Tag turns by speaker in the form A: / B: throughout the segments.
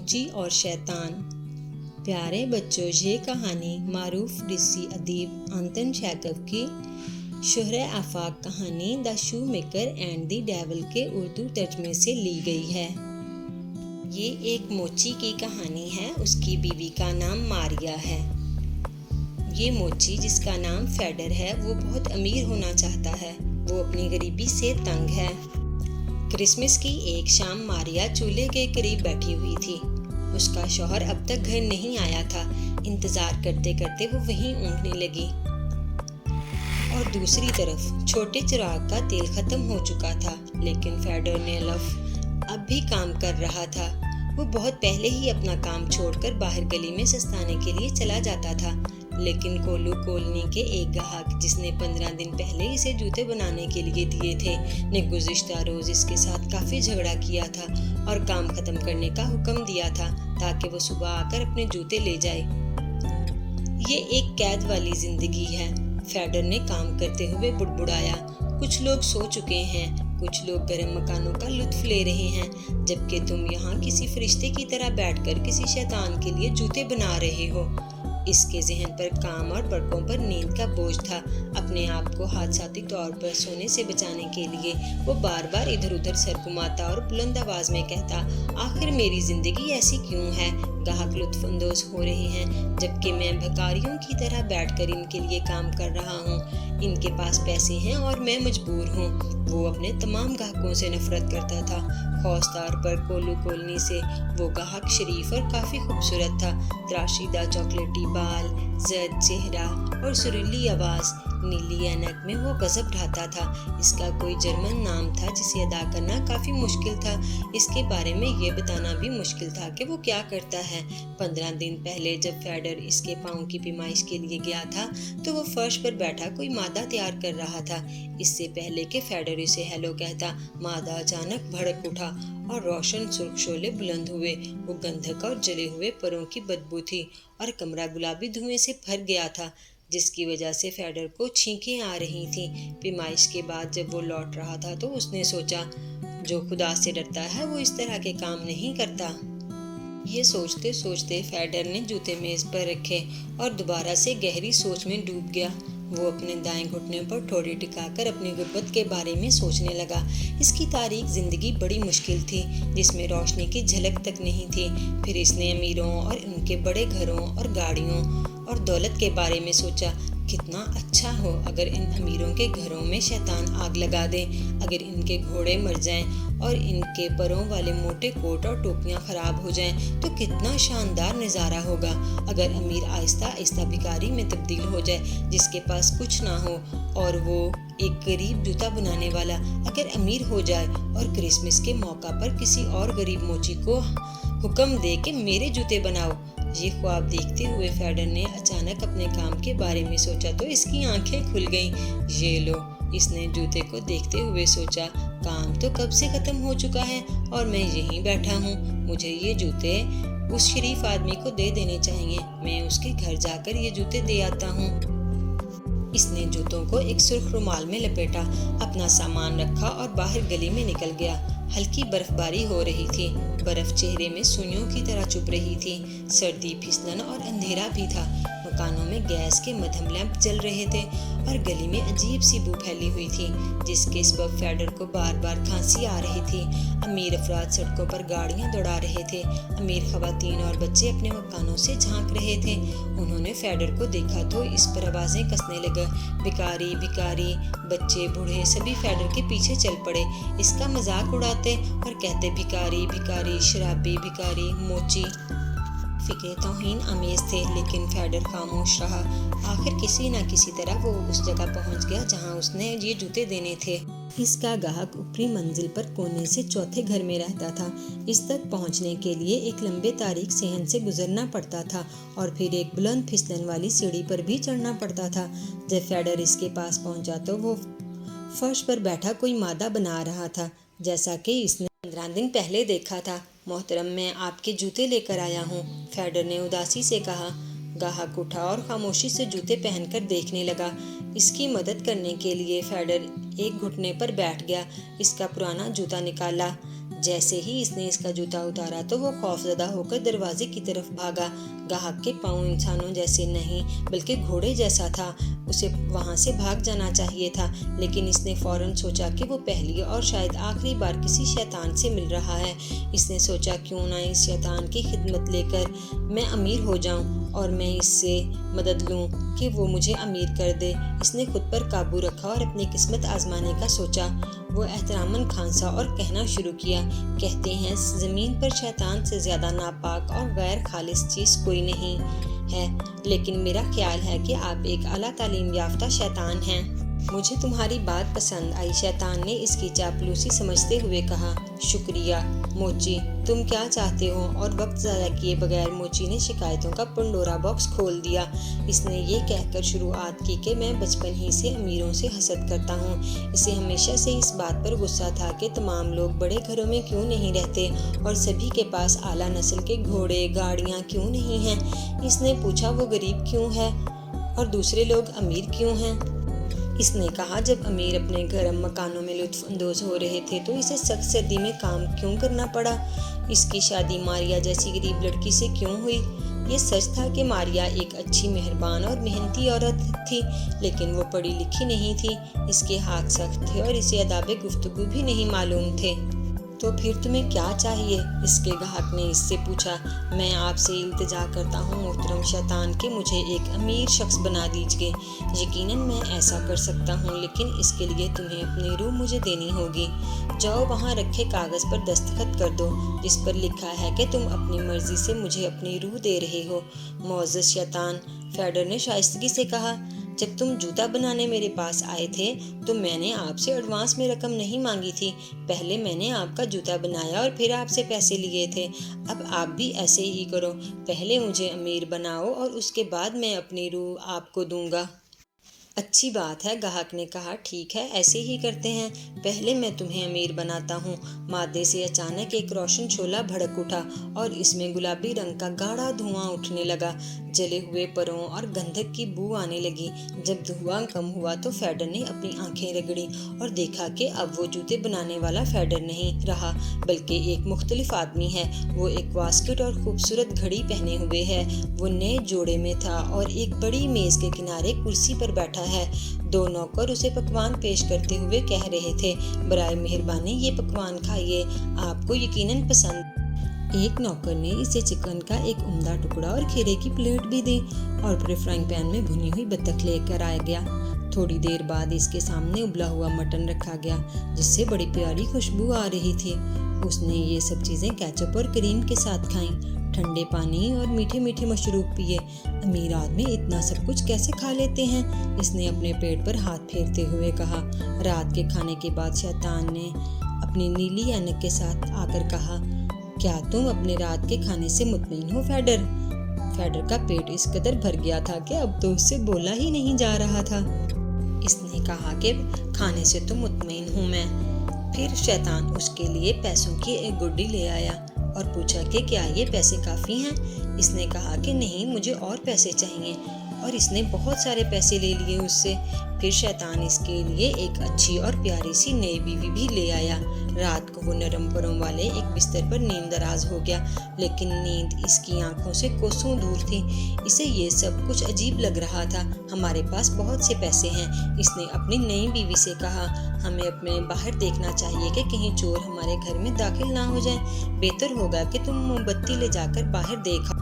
A: موچی اور شیطان۔ پیارے بچوں، یہ کہانی معروف روسی ادیب آنٹون چیخوف کی شہرِ آفاق کہانی the shoemaker and the devil کے اردو ترجمے سے لی گئی ہے۔ یہ ایک موچی کی کہانی ہے۔ اس کی بیوی کا نام ماریا ہے۔ یہ موچی، جس کا نام فیڈر ہے، وہ بہت امیر ہونا چاہتا ہے۔ وہ اپنی غریبی سے تنگ ہے۔ کرسمس کی ایک شام ماریا چولہے کے قریب بیٹھی ہوئی تھی۔ اس کا شوہر اب تک گھر نہیں آیا تھا۔ انتظار کرتے کرتے وہ وہیں اونگنے لگی۔ اور دوسری طرف چھوٹے چراغ کا تیل ختم ہو چکا تھا، لیکن فیڈر نے اب بھی کام کر رہا تھا۔ وہ بہت پہلے ہی اپنا کام چھوڑ کر باہر گلی میں سستانے کے لیے چلا جاتا تھا، لیکن کولو کالونی کے ایک گاہک، جس نے 15 دن پہلے اسے جوتے بنانے کے لیے دیے تھے، نے گزشتہ روز اس کے ساتھ کافی جھگڑا کیا تھا اور کام ختم کرنے کا حکم دیا تھا تاکہ وہ صبح آ کر اپنے جوتے لے جائے۔ یہ ایک قید والی زندگی ہے، فیڈر نے کام کرتے ہوئے بڑبڑایا۔ کچھ لوگ سو چکے ہیں، کچھ لوگ گرم مکانوں کا لطف لے رہے ہیں، جبکہ تم یہاں کسی فرشتے کی طرح بیٹھ کر کسی شیطان کے لیے جوتے بنا رہے ہو۔ اس کے ذہن پر کام اور پلکوں پر نیند کا بوجھ تھا۔ اپنے آپ کو حادثاتی طور پر سونے سے بچانے کے لیے وہ بار بار ادھر ادھر سر گھماتا اور بلند آواز میں کہتا، آخر میری زندگی ایسی کیوں ہے؟ گاہک لطف اندوز ہو رہے ہیں، جبکہ میں بھکاریوں کی طرح بیٹھ کر ان کے لیے کام کر رہا ہوں۔ ان کے پاس پیسے ہیں اور میں مجبور ہوں۔ وہ اپنے تمام گاہکوں سے نفرت کرتا تھا، خاص طور پر کولو کالونی سے۔ وہ گاہک شریف اور کافی خوبصورت تھا، تراشیدہ چاکلیٹی بال، زرد چہرہ اور سریلی آواز۔ نیلی اینک میں وہ غضب ڈھاتا تھا۔ اس کا کوئی جرمن نام تھا جسے ادا کرنا کافی مشکل تھا۔ اس کے بارے میں یہ بتانا بھی مشکل تھا کہ وہ کیا کرتا ہے۔ 15 دن پہلے جب فیڈر اس کے پاؤں کی پیمائش کے لیے گیا تھا تو وہ فرش پر بیٹھا کوئی مادہ تیار کر رہا تھا۔ اس سے پہلے کہ فیڈر اسے ہیلو کہتا، مادہ اچانک بھڑک اٹھا اور روشن سرخ شعلے بلند ہوئے۔ وہ گندھک اور جلے ہوئے پروں کی بدبو تھی اور کمرہ گلابی دھوئیں سے بھر گیا تھا، جس کی وجہ سے فیڈر کو چھینکیں آ رہی تھیں۔ پیمائش کے بعد جب وہ لوٹ رہا تھا تو اس نے سوچا، جو خدا سے ڈرتا ہے وہ اس طرح کے کام نہیں کرتا۔ یہ سوچتے سوچتے فیڈر نے جوتے میز پر رکھے اور دوبارہ سے گہری سوچ میں ڈوب گیا۔ وہ اپنے دائیں گھٹنے پر ٹھوڑی ٹکا کر اپنی غربت کے بارے میں سوچنے لگا۔ اس کی تاریک زندگی بڑی مشکل تھی، جس میں روشنی کی جھلک تک نہیں تھی۔ پھر اس نے امیروں اور ان کے بڑے گھروں اور گاڑیوں اور دولت کے بارے میں سوچا۔ کتنا اچھا ہو اگر ان امیروں کے گھروں میں شیطان آگ لگا دے، اگر ان کے گھوڑے مر جائیں اور ان کے پروں والے موٹے کوٹ اور ٹوپیاں خراب ہو جائیں تو کتنا شاندار نظارہ ہوگا۔ اگر امیر آہستہ آہستہ بھکاری میں تبدیل ہو جائے جس کے پاس کچھ نہ ہو، اور وہ ایک غریب جوتا بنانے والا اگر امیر ہو جائے اور کرسمس کے موقع پر کسی اور غریب موچی کو حکم دے کہ میرے جوتے بناؤ۔ یہ خواب دیکھتے ہوئے فیڈر نے اچانک اپنے کام کے بارے میں سوچا تو اس کی آنکھیں کھل گئیں۔ یہ لو، اس نے جوتے کو دیکھتے ہوئے سوچا، کام تو کب سے ختم ہو چکا ہے اور میں یہیں بیٹھا ہوں۔ مجھے یہ جوتے اس شریف آدمی کو دے دینے چاہیے۔ میں اس کے گھر جا کر یہ جوتے دے آتا ہوں۔ اس نے جوتوں کو ایک سرخ رومال میں لپیٹا، اپنا سامان رکھا اور باہر گلی میں نکل گیا۔ ہلکی برف باری ہو رہی تھی، برف چہرے میں سوئیوں کی طرح چبھ رہی تھی۔ سردی، پھسلن اور اندھیرا بھی تھا۔ مکانوں میں گیس کے مدھم لیمپ جل رہے تھے اور گلی میں عجیب سی بو پھیلی ہوئی تھی، جس کے سبب فیڈر کو بار بار کھانسی آ رہی تھی۔ امیر افراد سڑکوں پر گاڑیاں دوڑا رہے تھے، امیر خواتین اور بچے اپنے مکانوں سے جھانک رہے تھے۔ انہوں نے فیڈر کو دیکھا تو اس پر آوازیں کسنے لگے، بھکاری بھکاری۔ بچے بوڑھے سبھی فیڈر کے پیچھے چل پڑے، اس کا مذاق اڑاتے اور کہتے، بھکاری بھکاری، شرابی بھکاری، موچی۔ فکرے توہین آمیز تھے، لیکن فیڈر خاموش رہا۔ آخر کسی نہ کسی طرح وہ اس جگہ پہنچ گیا جہاں اس نے یہ جوتے دینے تھے۔ اس کا گاہک اوپری منزل پر کونے سے چوتھے گھر میں رہتا تھا۔ اس تک پہنچنے کے لیے ایک لمبے تاریک صحن سے گزرنا پڑتا تھا اور پھر ایک بلند پھسلن والی سیڑھی پر بھی چڑھنا پڑتا تھا۔ جب فیڈر اس کے پاس پہنچا تو وہ فرش پر بیٹھا کوئی مادہ بنا رہا تھا، جیسا کہ اس نے 15 دن پہلے دیکھا تھا۔ محترم، میں آپ کے جوتے لے کر آیا ہوں، فیڈر نے اداسی سے کہا۔ گاہک اٹھا اور خاموشی سے جوتے پہن کر دیکھنے لگا۔ اس کی مدد کرنے کے لیے فیڈر ایک گھٹنے پر بیٹھ گیا، اس کا پرانا جوتا نکالا جیسے ہی اس نے اس کا جوتا اتارا تو وہ خوفزدہ ہو کر دروازے کی طرف بھاگا۔ گاہک کے پاؤں انسانوں جیسے نہیں بلکہ گھوڑے جیسا تھا۔ اسے وہاں سے بھاگ جانا چاہیے تھا، لیکن اس نے فوراً سوچا کہ وہ پہلی اور شاید آخری بار کسی شیطان سے مل رہا ہے۔ اس نے سوچا کیوں نہ اس شیطان کی خدمت لے کر میں امیر ہو جاؤں اور میں اس سے مدد لوں کہ وہ مجھے امیر کر دے۔ اس نے خود پر قابو رکھا اور اپنی قسمت آزمانے کا سوچا۔ وہ احتراماً کھانسا اور کہنا شروع کیا، کہتے ہیں زمین پر شیطان سے زیادہ ناپاک اور غیر خالص چیز کوئی نہیں ہے، لیکن میرا خیال ہے کہ آپ ایک اعلیٰ تعلیم یافتہ شیطان ہیں۔ مجھے تمہاری بات پسند آئی۔ شیطان نے اس کی چاپلوسی سمجھتے ہوئے کہا۔ شکریہ موچی، تم کیا چاہتے ہو؟ اور وقت ضائع کیے بغیر موچی نے شکایتوں کا پنڈورا باکس کھول دیا۔ اس نے یہ کہہ کر شروعات کی کہ میں بچپن ہی سے امیروں سے حسد کرتا ہوں۔ اسے ہمیشہ سے اس بات پر غصہ تھا کہ تمام لوگ بڑے گھروں میں کیوں نہیں رہتے اور سبھی کے پاس اعلیٰ نسل کے گھوڑے گاڑیاں کیوں نہیں ہیں۔ اس نے پوچھا وہ غریب کیوں ہے اور دوسرے لوگ امیر کیوں ہیں؟ اس نے کہا جب امیر اپنے گرم مکانوں میں لطف اندوز ہو رہے تھے تو اسے سخت سردی میں کام کیوں کرنا پڑا؟ اس کی شادی ماریا جیسی غریب لڑکی سے کیوں ہوئی؟ یہ سچ تھا کہ ماریا ایک اچھی، مہربان اور محنتی عورت تھی، لیکن وہ پڑھی لکھی نہیں تھی۔ اس کے ہاتھ سخت تھے اور اسے آداب گفتگو بھی نہیں معلوم تھے۔ تو پھر تمہیں کیا چاہیے؟ اس کے گاہک نے اس سے پوچھا۔ میں آپ سے التجا کرتا ہوں محترم شیطان کہ مجھے ایک امیر شخص بنا دیجیے۔ یقیناً میں ایسا کر سکتا ہوں، لیکن اس کے لیے تمہیں اپنی روح مجھے دینی ہوگی۔ جاؤ وہاں رکھے کاغذ پر دستخط کر دو جس پر لکھا ہے کہ تم اپنی مرضی سے مجھے اپنی روح دے رہے ہو۔ معزز شیطان، فیڈر نے شائستگی سے کہا، جب تم جوتا بنانے میرے پاس آئے تھے تو میں نے آپ سے ایڈوانس میں رقم نہیں مانگی تھی۔ پہلے میں نے آپ کا جوتا بنایا اور پھر آپ سے پیسے لیے تھے۔ اب آپ بھی ایسے ہی کرو، پہلے مجھے امیر بناؤ اور اس کے بعد میں اپنی روح آپ کو دوں گا۔ اچھی بات ہے، گاہک نے کہا، ٹھیک ہے ایسے ہی کرتے ہیں۔ پہلے میں تمہیں امیر بناتا ہوں۔ مادے سے اچانک ایک روشن شعلہ بھڑک اٹھا اور اس میں گلابی رنگ کا گاڑھا دھواں اٹھنے لگا۔ جلے ہوئے پروں اور گندھک کی بو آنے لگی۔ جب دھواں کم ہوا تو فیڈر نے اپنی آنکھیں رگڑی اور دیکھا کہ اب وہ جوتے بنانے والا فیڈر نہیں رہا بلکہ ایک مختلف آدمی ہے۔ وہ ایک واسکٹ اور خوبصورت گھڑی پہنے ہوئے ہے۔ وہ نئے جوڑے میں تھا اور ایک بڑی میز کے کنارے کرسی پر بیٹھا ہے۔ دو نوکر اسے پکوان پیش کرتے ہوئے کہہ رہے تھے، برائے مہربانی یہ پکوان کھائیے، آپ کو یقیناً پسند۔ ایک نوکر نے اسے چکن کا ایک عمدہ ٹکڑا اور کھیرے کی پلیٹ بھی دی اور پھر فرائنگ پین میں بھنی ہوئی بطخ لے کر آ گیا۔ تھوڑی دیر بعد اس کے سامنے ابلا ہوا مٹن رکھا گیا جس سے بڑی پیاری خوشبو آ رہی تھی۔ اس نے یہ سب چیزیں کیچپ اور کریم کے ساتھ کھائیں، ٹھنڈے پانی اور میٹھے میٹھے مشروب پیے۔ امیر آدمی اتنا سب کچھ کیسے کھا لیتے ہیں؟ اس نے اپنے پیٹ پر ہاتھ پھیرتے ہوئے کہا۔ رات کے کھانے کے بعد شیطان نے اپنی نیلی اینک کے ساتھ آ کر کہا، کیا تم اپنے رات کے کھانے سے مطمئن ہو فیڈر؟ فیڈر کا پیٹ اس قدر بھر گیا تھا کہ اب تو اس سے بولا ہی نہیں جا رہا تھا۔ اس نے کہا کہ کھانے سے تو مطمئن ہوں میں۔ پھر شیطان اس کے لیے پیسوں کی ایک گڈی لے آیا اور پوچھا کہ کیا یہ پیسے کافی ہیں؟ اس نے کہا کہ نہیں، مجھے اور پیسے چاہیے، اور اس نے بہت سارے پیسے لے لیے اس سے۔ پھر شیطان اس کے لیے ایک اچھی اور پیاری سی نئی بیوی بھی لے آیا۔ رات کو وہ نرم پروں والے ایک بستر پر نیند دراز ہو گیا، لیکن نیند اس کی آنکھوں سے کوسوں دور تھی۔ اسے یہ سب کچھ عجیب لگ رہا تھا۔ ہمارے پاس بہت سے پیسے ہیں، اس نے اپنی نئی بیوی سے کہا، ہمیں اپنے باہر دیکھنا چاہیے کہ کہیں چور ہمارے گھر میں داخل نہ ہو جائیں۔ بہتر ہوگا کہ تم موم بتی لے جا کر باہر دیکھا۔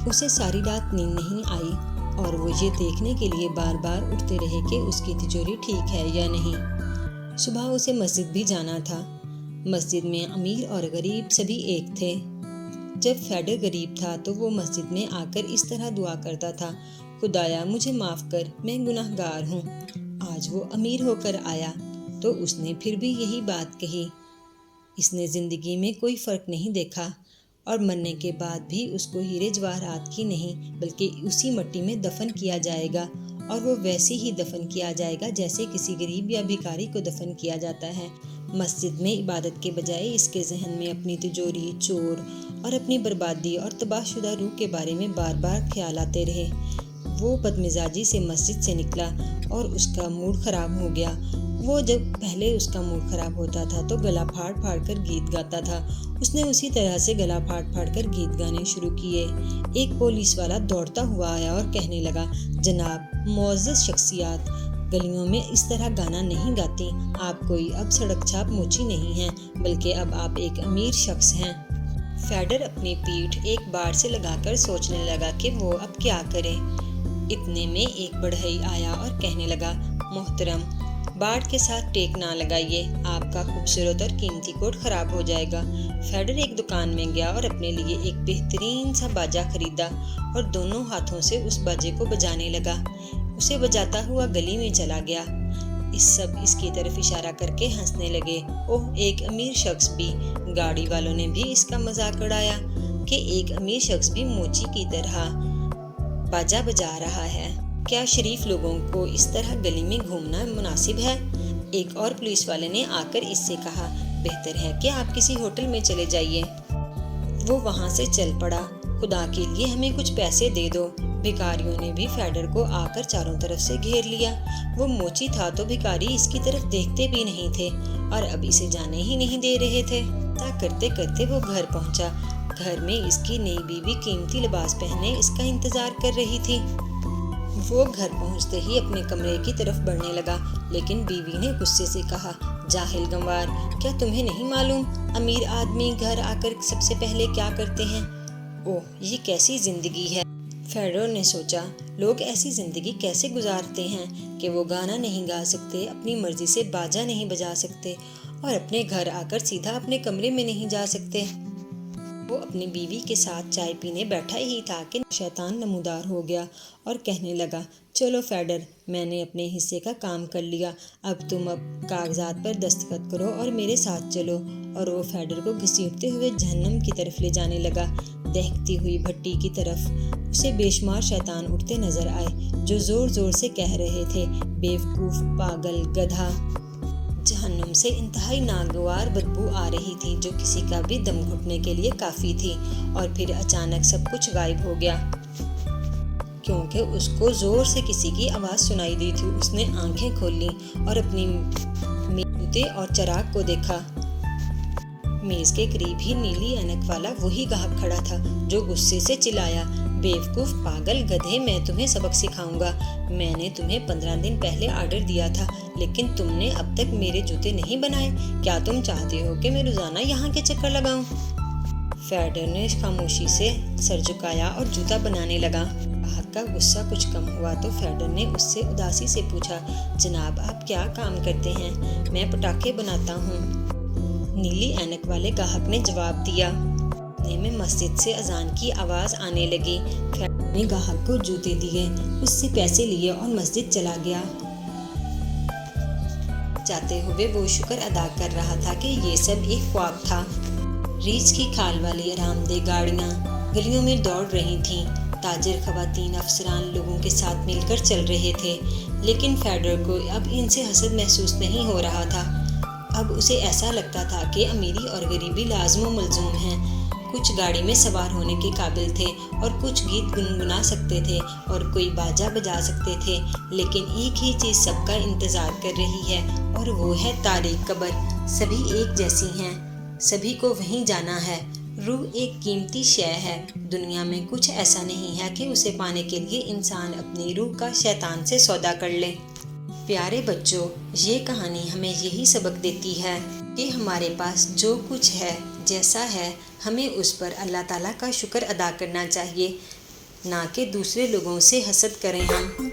A: اسے ساری رات نیند نہیں آئی اور وہ یہ دیکھنے کے لیے بار بار اٹھتے رہے کہ اس کی تجوری ٹھیک ہے یا نہیں۔ صبح اسے مسجد بھی جانا تھا۔ مسجد میں امیر اور غریب سبھی ایک تھے۔ جب فیڈر غریب تھا تو وہ مسجد میں آ کر اس طرح دعا کرتا تھا، خدایا مجھے معاف کر، میں گناہ گار ہوں۔ آج وہ امیر ہو کر آیا تو اس نے پھر بھی یہی بات کہی۔ اس نے زندگی میں کوئی فرق نہیں دیکھا اور مرنے کے بعد بھی اس کو ہیرے جواہرات کی نہیں بلکہ اسی مٹی میں دفن کیا جائے گا، اور وہ ویسے ہی دفن کیا جائے گا جیسے کسی غریب یا بھکاری کو دفن کیا جاتا ہے۔ مسجد میں عبادت کے بجائے اس کے ذہن میں اپنی تجوری، چور اور اپنی بربادی اور تباہ شدہ روح کے بارے میں بار بار خیال آتے رہے۔ وہ بدمزاجی سے مسجد سے نکلا اور اس کا موڈ خراب ہو گیا۔ وہ جب پہلے اس کا موڈ خراب ہوتا تھا تو گلا پھاڑ پھاڑ کر گیت گاتا تھا۔ اس نے اسی طرح سے گلا پھاڑ پھاڑ کر گیت گانے شروع کیے۔ ایک پولیس والا دوڑتا ہوا آیا اور کہنے لگا، جناب معزز شخصیات، گلیوں میں اس طرح گانا نہیں گاتی۔ آپ کوئی اب سڑک چھاپ موچی نہیں ہیں، بلکہ اب آپ ایک امیر شخص ہیں۔ فیڈر اپنی پیٹھ ایک بار سے لگا کر سوچنے لگا کہ وہ اب کیا کرے۔ اتنے میں ایک بڑھئی آیا اور کہنے لگا، محترم، بارڈ کے ساتھ ٹیک نہ لگائیے، آپ کا خوبصورت اور قیمتی کوٹ خراب ہو جائے گا۔ فیڈر ایک دکان میں گیا اور اپنے لیے ایک بہترین سا باجا خریدا اور دونوں ہاتھوں سے اس باجے کو بجانے لگا۔ اسے بجاتا ہوا گلی میں چلا گیا۔ سب اس کی طرف اشارہ کر کے ہنسنے لگے۔ اوہ، ایک امیر شخص بھی! گاڑی والوں نے بھی اس کا مذاق اڑایا کہ ایک امیر شخص بھی موچی کی طرح باجا بجا رہا ہے۔ کیا شریف لوگوں کو اس طرح گلی میں گھومنا مناسب ہے؟ ایک اور پولیس والے نے آ کر اس سے کہا، بہتر ہے کہ آپ کسی ہوٹل میں چلے جائیے۔ وہ وہاں سے چل پڑا۔ خدا کے لیے ہمیں کچھ پیسے دے دو۔ بھکاریوں نے بھی فیڈر کو آ کر چاروں طرف سے گھیر لیا۔ وہ موچی تھا تو بھکاری اس کی طرف دیکھتے بھی نہیں تھے اور اب اسے جانے ہی نہیں دے رہے تھے۔ ایسا کرتے کرتے وہ گھر پہنچا۔ گھر میں اس کی نئی بیوی قیمتی لباس پہنے اس کا انتظار کر رہی تھی۔ وہ گھر پہنچتے ہی اپنے کمرے کی طرف بڑھنے لگا، لیکن بیوی نے غصے سے کہا، جاہل گنوار، کیا تمہیں نہیں معلوم امیر آدمی گھر آ کر سب سے پہلے کیا کرتے ہیں؟ اوہ، یہ کیسی زندگی ہے! فیڈر نے سوچا، لوگ ایسی زندگی کیسے گزارتے ہیں کہ وہ گانا نہیں گا سکتے، اپنی مرضی سے باجا نہیں بجا سکتے اور اپنے گھر آ کر سیدھا اپنے کمرے میں نہیں جا سکتے۔ وہ اپنی بیوی کے ساتھ چائے پینے بیٹھا ہی تھا کہ شیطان نمودار ہو گیا اور کہنے لگا، چلو فیڈر، میں نے اپنے حصے کا کام کر لیا، اب تم کاغذات پر دستخط کرو اور میرے ساتھ چلو۔ اور وہ فیڈر کو گھسیٹتے ہوئے جہنم کی طرف لے جانے لگا، دہکتی ہوئی بھٹی کی طرف۔ اسے بے شمار شیطان اٹھتے نظر آئے جو زور زور سے کہہ رہے تھے، بیوقوف، پاگل، گدھا۔ جہنم سے انتہائی ناگوار بدبو آ رہی تھی جو کسی کا بھی دم گھٹنے کے لیے کافی تھی۔ اور پھر اچانک سب کچھ غائب ہو گیا، کیونکہ اس کو زور سے کسی کی آواز سنائی دی تھی۔ اس نے آنکھیں کھول لیں اور اپنی جوتے اور چراغ کو دیکھا۔ میز کے قریب ہی نیلی اینک والا وہی گاہک کھڑا تھا جو غصے سے چلایا، بیوقوف، پاگل، گدھے، میں تمہیں سبق سکھاؤں گا۔ میں نے تمہیں 15 دن پہلے آرڈر دیا تھا، لیکن تم نے اب تک میرے جوتے نہیں بنائے۔ کیا تم چاہتے ہو کہ میں روزانہ یہاں کے چکر لگاؤں؟ فیڈر نے خاموشی سے سر جھکایا اور جوتا بنانے لگا۔ گاہک کا غصہ کچھ کم ہوا تو فیڈر نے اس سے اداسی سے پوچھا، جناب آپ کیا کام کرتے ہیں؟ میں پٹاخے بناتا ہوں، نیلی اینک والے گاہک نے جواب دیا۔ اتنے میں مسجد سے اذان کی آواز آنے لگی۔ فیڈر نے گاہک کو جوتے دیے، اس سے پیسے لیے اور مسجد چلا گیا۔ جاتے ہوئے وہ شکر ادا کر رہا تھا کہ یہ سب ایک خواب تھا۔ ریچھ کی کھال والی آرام دہ گاڑیاں گلیوں میں دوڑ رہی تھیں، تاجر، خواتین، افسران لوگوں کے ساتھ مل کر چل رہے تھے، لیکن فیڈر کو اب ان سے حسد محسوس نہیں ہو رہا تھا۔ اب اسے ایسا لگتا تھا کہ امیری اور غریبی لازم و ملزوم ہیں۔ کچھ گاڑی میں سوار ہونے کے قابل تھے اور کچھ گیت گنگنا سکتے تھے اور کوئی باجا بجا سکتے تھے، لیکن ایک ہی چیز سب کا انتظار کر رہی ہے اور وہ ہے تاریک قبر۔ سبھی ایک جیسی ہیں، سبھی کو وہیں جانا ہے۔ روح ایک قیمتی شے ہے، دنیا میں کچھ ایسا نہیں ہے کہ اسے پانے کے لیے انسان اپنی روح کا شیطان سے سودا کر لے۔ پیارے بچوں، یہ کہانی ہمیں یہی سبق دیتی ہے کہ ہمارے پاس جو کچھ ہے، جیسا ہے، ہمیں اس پر اللہ تعالیٰ کا شکر ادا کرنا چاہیے، نہ کہ دوسرے لوگوں سے حسد کریں ہم۔